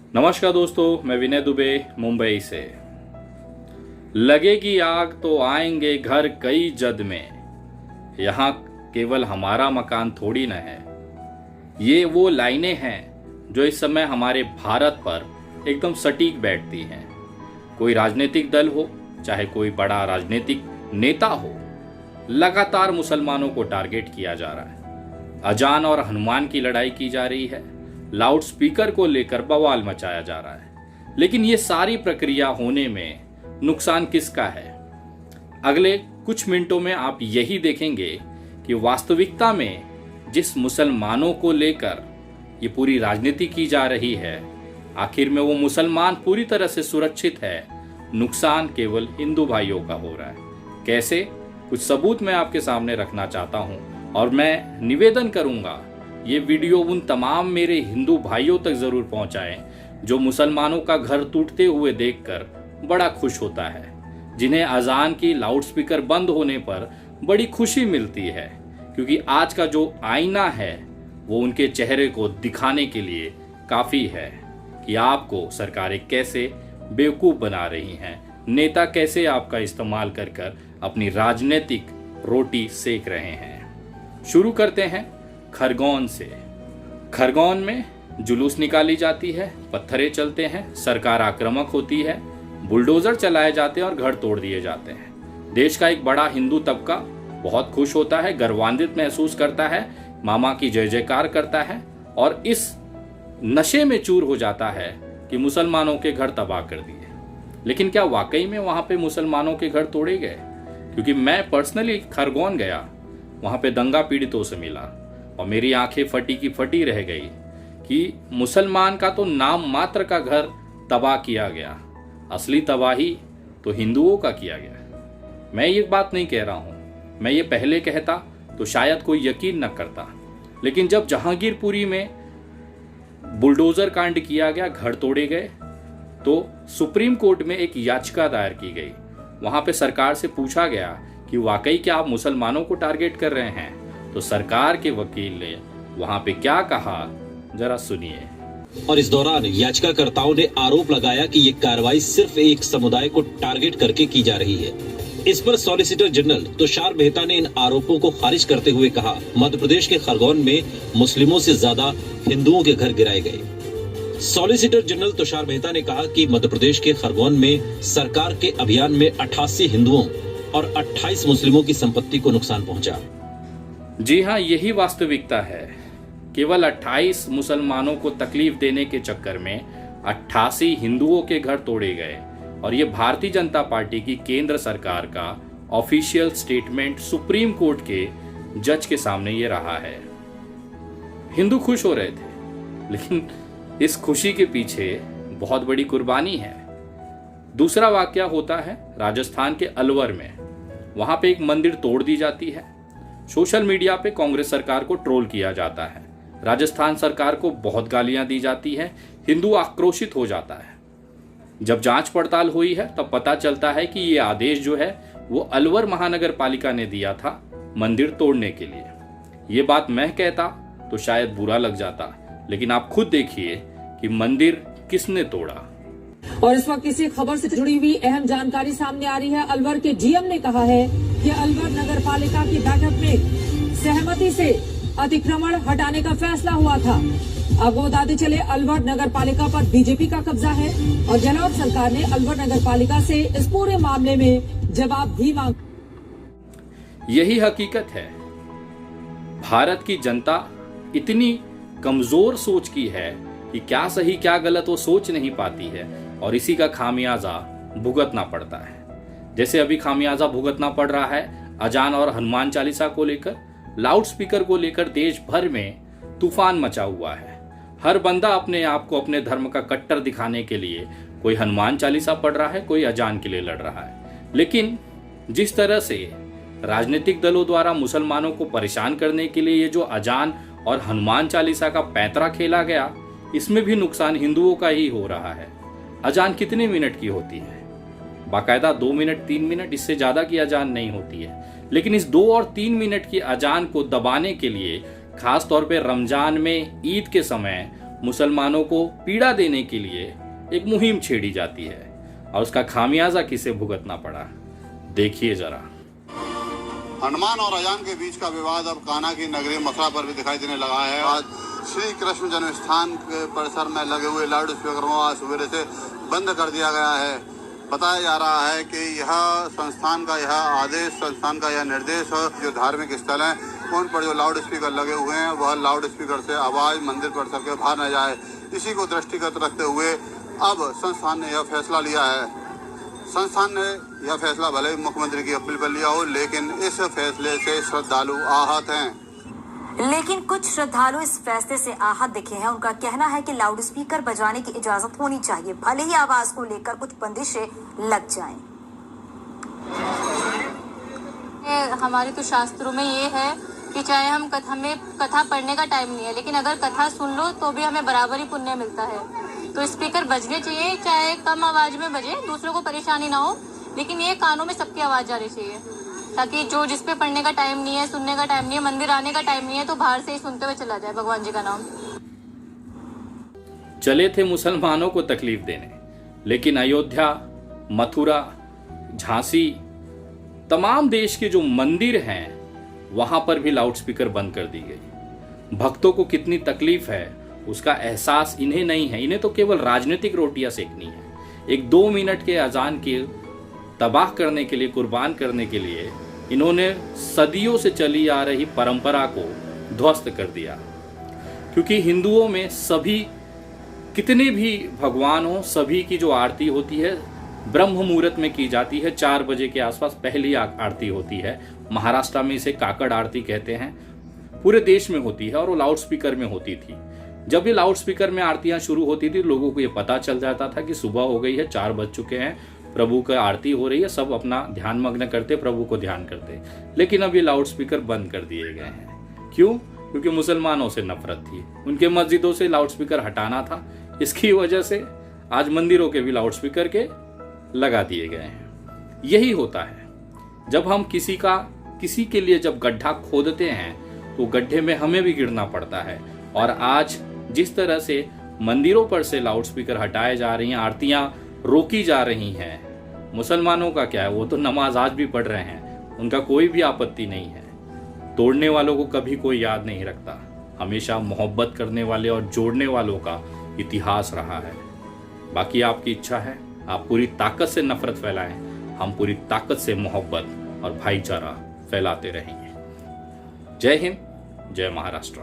नमस्कार दोस्तों, मैं विनय दुबे मुंबई से। लगेगी आग तो आएंगे घर कई जद में, यहाँ केवल हमारा मकान थोड़ी न है। ये वो लाइनें हैं जो इस समय हमारे भारत पर एकदम सटीक बैठती हैं। कोई राजनीतिक दल हो, चाहे कोई बड़ा राजनीतिक नेता हो, लगातार मुसलमानों को टारगेट किया जा रहा है। अजान और हनुमान की लड़ाई की जा रही है, लाउड स्पीकर को लेकर बवाल मचाया जा रहा है। लेकिन ये सारी प्रक्रिया होने में नुकसान किसका है? अगले कुछ मिनटों में आप यही देखेंगे कि वास्तविकता में जिस मुसलमानों को लेकर ये पूरी राजनीति की जा रही है, आखिर में वो मुसलमान पूरी तरह से सुरक्षित है। नुकसान केवल हिंदू भाइयों का हो रहा है। कैसे? कुछ सबूत मैं आपके सामने रखना चाहता हूं और मैं निवेदन करूंगा ये वीडियो उन तमाम मेरे हिंदू भाइयों तक जरूर पहुंचाएं जो मुसलमानों का घर टूटते हुए देखकर बड़ा खुश होता है, जिन्हें अजान की लाउडस्पीकर बंद होने पर बड़ी खुशी मिलती है, क्योंकि आज का जो आईना है वो उनके चेहरे को दिखाने के लिए काफी है कि आपको सरकारें कैसे बेवकूफ बना रही हैं, नेता कैसे आपका इस्तेमाल कर अपनी राजनीतिक रोटी सेक रहे हैं। शुरू करते हैं खरगोन से। खरगोन में जुलूस निकाली जाती है, पत्थरे चलते हैं, सरकार आक्रामक होती है, बुलडोजर चलाए जाते हैं और घर तोड़ दिए जाते हैं। देश का एक बड़ा हिंदू तबका बहुत खुश होता है, गर्वान्वित महसूस करता है, मामा की जय जयकार करता है और इस नशे में चूर हो जाता है कि मुसलमानों के घर तबाह कर दिए। लेकिन क्या वाकई में वहां पे मुसलमानों के घर तोड़े गए? क्योंकि मैं पर्सनली खरगोन गया, वहां पे दंगा पीड़ितों से मिला और मेरी आंखें फटी की फटी रह गई कि मुसलमान का तो नाम मात्र का घर तबाह किया गया, असली तबाही तो हिंदुओं का किया गया। मैं ये बात नहीं कह रहा हूं, मैं ये पहले कहता तो शायद कोई यकीन न करता। लेकिन जब जहांगीरपुरी में बुलडोजर कांड किया गया, घर तोड़े गए, तो सुप्रीम कोर्ट में एक याचिका दायर की गई। वहां पे सरकार से पूछा गया कि वाकई क्या आप मुसलमानों को टारगेट कर रहे हैं? तो सरकार के वकील ने वहां पे क्या कहा, जरा सुनिए। और इस दौरान याचिकाकर्ताओं ने आरोप लगाया कि ये कार्रवाई सिर्फ एक समुदाय को टारगेट करके की जा रही है। इस पर सॉलिसिटर जनरल तुषार मेहता ने इन आरोपों को खारिज करते हुए कहा, मध्य प्रदेश के खरगोन में मुस्लिमों से ज्यादा हिंदुओं के घर गिराए गए। सॉलिसिटर जनरल तुषार मेहता ने कहा कि मध्य प्रदेश के खरगोन में सरकार के अभियान में 88 हिंदुओं और 28 मुस्लिमों की संपत्ति को नुकसान पहुंचा। जी हाँ, यही वास्तविकता है। केवल 28 मुसलमानों को तकलीफ देने के चक्कर में 88 हिंदुओं के घर तोड़े गए और ये भारतीय जनता पार्टी की केंद्र सरकार का ऑफिशियल स्टेटमेंट सुप्रीम कोर्ट के जज के सामने ये रहा है। हिंदू खुश हो रहे थे, लेकिन इस खुशी के पीछे बहुत बड़ी कुर्बानी है। दूसरा वाकया होता है राजस्थान के अलवर में। वहां पे एक मंदिर तोड़ दी जाती है। सोशल मीडिया पे कांग्रेस सरकार को ट्रोल किया जाता है, राजस्थान सरकार को बहुत गालियां दी जाती है, हिंदू आक्रोशित हो जाता है। जब जांच पड़ताल हुई है तब पता चलता है कि ये आदेश जो है वो अलवर महानगर पालिका ने दिया था मंदिर तोड़ने के लिए। ये बात मैं कहता तो शायद बुरा लग जाता, लेकिन आप खुद देखिए कि मंदिर किसने तोड़ा। और इस वक्त किसी खबर से जुड़ी हुई अहम जानकारी सामने आ रही है। अलवर के जीएम ने कहा है कि अलवर नगर पालिका की बैठक में सहमति से अतिक्रमण हटाने का फैसला हुआ था। अब वो बताते चले, अलवर नगर पालिका पर बीजेपी का कब्जा है और गहलोत सरकार ने अलवर नगर पालिका से इस पूरे मामले में जवाब भी मांग। यही हकीकत है। भारत की जनता इतनी कमजोर सोच की है कि क्या सही क्या गलत वो सोच नहीं पाती है और इसी का खामियाजा भुगतना पड़ता है। जैसे अभी खामियाजा भुगतना पड़ रहा है अजान और हनुमान चालीसा को लेकर, लाउड स्पीकर को लेकर देश भर में तूफान मचा हुआ है। हर बंदा अपने आप को अपने धर्म का कट्टर दिखाने के लिए कोई हनुमान चालीसा पढ़ रहा है, कोई अजान के लिए लड़ रहा है। लेकिन जिस तरह से राजनीतिक दलों द्वारा मुसलमानों को परेशान करने के लिए ये जो अजान और हनुमान चालीसा का पैंतरा खेला गया, इसमें भी नुकसान हिंदुओं का ही हो रहा है। अजान कितने मिनट की होती है? बाकायदा 2 मिनट 3 मिनट, इससे ज्यादा की अजान नहीं होती है। लेकिन इस 2 और 3 मिनट की अजान को दबाने के लिए खास तौर पे रमजान में, ईद के समय मुसलमानों को पीड़ा देने के लिए एक मुहिम छेड़ी जाती है और उसका खामियाजा किसे भुगतना पड़ा, देखिए जरा। हनुमान और अजान के बीच का विवाद अब कान्हा की नगरी मथुरा पर भी दिखाई देने लगा है। आज श्री कृष्ण जन्मस्थान के परिसर में लगे हुए लाउड स्पीकर को आज सवेरे से बंद कर दिया गया है। बताया जा रहा है कि यह संस्थान का यह आदेश, संस्थान का यह निर्देश जो धार्मिक स्थल है उन पर जो लाउड स्पीकर लगे हुए हैं वह लाउड स्पीकर से आवाज मंदिर परिसर के बाहर न जाए, इसी को दृष्टिगत रखते हुए अब संस्थान ने यह फैसला लिया है। संस्थान ने यह फैसला भले ही मुख्यमंत्री की अपील पर लिया हो, लेकिन इस फैसले से श्रद्धालु आहत हैं। लेकिन कुछ श्रद्धालु इस फैसले से आहत दिखे हैं। उनका कहना है कि लाउड स्पीकर बजाने की इजाजत होनी चाहिए, भले ही आवाज को लेकर कुछ बंदिशें लग जाएं। हमारे तो शास्त्रों में ये है कि चाहे हमें कथा पढ़ने का टाइम नहीं है, लेकिन अगर कथा सुन लो तो भी हमें बराबर ही पुण्य मिलता है। तो स्पीकर बजने चाहिए, चाहे कम आवाज में बजे, दूसरों को परेशानी ना हो, लेकिन ये कानों में सबकी आवाज जानी चाहिए, ताकि जो जिस पे पढ़ने का टाइम नहीं है, सुनने का टाइम नहीं है, मंदिर आने का टाइम नहीं है, तो बाहर से ही सुनते हुए चला जाए भगवान जी का नाम। चले थे मुसलमानों को तकलीफ देने, लेकिन अयोध्या, मथुरा, झांसी, तमाम देश के जो मंदिर हैं वहां पर भी लाउडस्पीकर बंद कर दी गई। भक्तों को कितनी तकलीफ है उसका एहसास इन्हें नहीं है। इन्हें तो केवल राजनीतिक रोटियां सेकनी है। एक 2 मिनट के अजान के तबाह करने के लिए, कुर्बान करने के लिए इन्होंने सदियों से चली आ रही परंपरा को ध्वस्त कर दिया। क्योंकि हिंदुओं में सभी, कितने भी भगवान हो, सभी की जो आरती होती है ब्रह्म मुहूर्त में की जाती है। 4 बजे के आसपास पहली आरती होती है। महाराष्ट्र में इसे काकड़ आरती कहते हैं। पूरे देश में होती है और वो लाउड स्पीकर में होती थी। जब ये लाउड स्पीकर में आरतियां शुरू होती थी, लोगों को ये पता चल जाता था कि सुबह हो गई है, 4 बज चुके हैं, प्रभु का आरती हो रही है, सब अपना ध्यान मग्न करते, प्रभु को ध्यान करते। लेकिन अब ये लाउड स्पीकर बंद कर दिए गए हैं। क्यों? क्योंकि मुसलमानों से नफरत थी, उनके मस्जिदों से लाउड स्पीकर हटाना था। इसकी वजह से आज मंदिरों के भी लाउड स्पीकर के लगा दिए गए हैं। यही होता है जब हम किसी के लिए जब गड्ढा खोदते हैं तो गड्ढे में हमें भी गिरना पड़ता है। और आज जिस तरह से मंदिरों पर से लाउड स्पीकर हटाए जा रही हैं, आरतियां रोकी जा रही हैं, मुसलमानों का क्या है, वो तो नमाज आज भी पढ़ रहे हैं, उनका कोई भी आपत्ति नहीं है। तोड़ने वालों को कभी कोई याद नहीं रखता। हमेशा मोहब्बत करने वाले और जोड़ने वालों का इतिहास रहा है। बाकी आपकी इच्छा है, आप पूरी ताकत से नफरत फैलाएं, हम पूरी ताकत से मोहब्बत और भाईचारा फैलाते रहेंगे। जय हिंद, जय महाराष्ट्र।